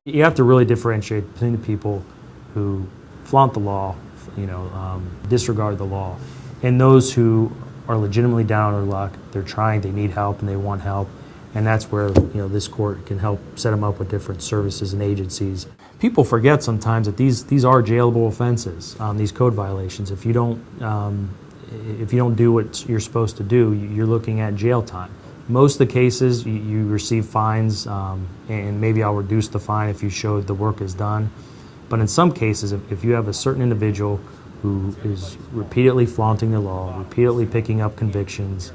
You have to really differentiate between the people who flaunt the law, disregard the law, and those who are legitimately down on their luck. They're trying, they need help, and they want help, and that's where this court can help set them up with different services and agencies. People forget sometimes that these are jailable offenses, these code violations. If you don't do what you're supposed to do, you're looking at jail time. Most of the cases, you receive fines, and maybe I'll reduce the fine if you show the work is done. But in some cases, if you have a certain individual who is repeatedly flaunting the law, repeatedly picking up convictions,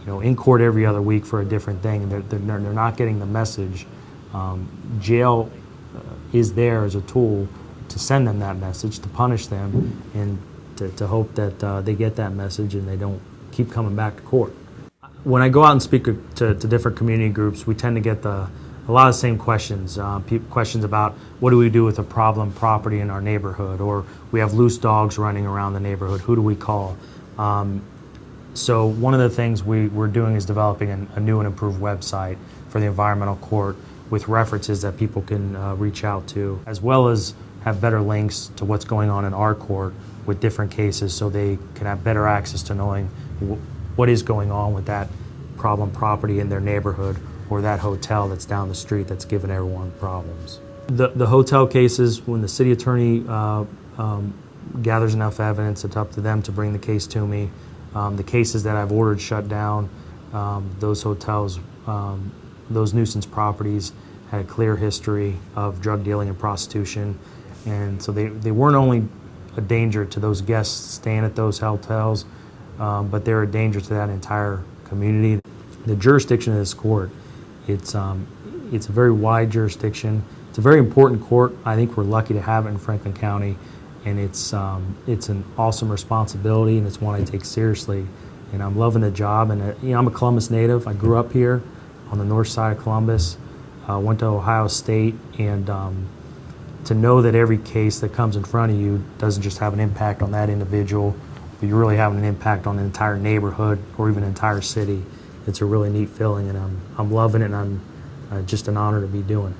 in court every other week for a different thing, and they're not getting the message, jail is there as a tool to send them that message, to punish them, and to hope that they get that message and they don't keep coming back to court. When I go out and speak to different community groups, we tend to get a lot of the same questions. Questions about what do we do with a problem property in our neighborhood, or we have loose dogs running around the neighborhood, who do we call? So one of the things we're doing is developing a new and improved website for the environmental court with references that people can reach out to, as well as have better links to what's going on in our court with different cases, so they can have better access to knowing what is going on with that problem property in their neighborhood, or that hotel that's down the street that's giving everyone problems. The hotel cases, when the city attorney gathers enough evidence, it's up to them to bring the case to me. The cases that I've ordered shut down, those hotels, those nuisance properties had a clear history of drug dealing and prostitution, and so they weren't only a danger to those guests staying at those hotels, but they're a danger to that entire community. The jurisdiction of this court, it's a very wide jurisdiction. It's a very important court. I think we're lucky to have it in Franklin County, and it's an awesome responsibility, and it's one I take seriously. And I'm loving the job. And I'm a Columbus native. I grew up here on the north side of Columbus. Went to Ohio State, and to know that every case that comes in front of you doesn't just have an impact on that individual, but you're really having an impact on the entire neighborhood or even entire city. It's a really neat feeling, and I'm loving it, and I'm just an honor to be doing it.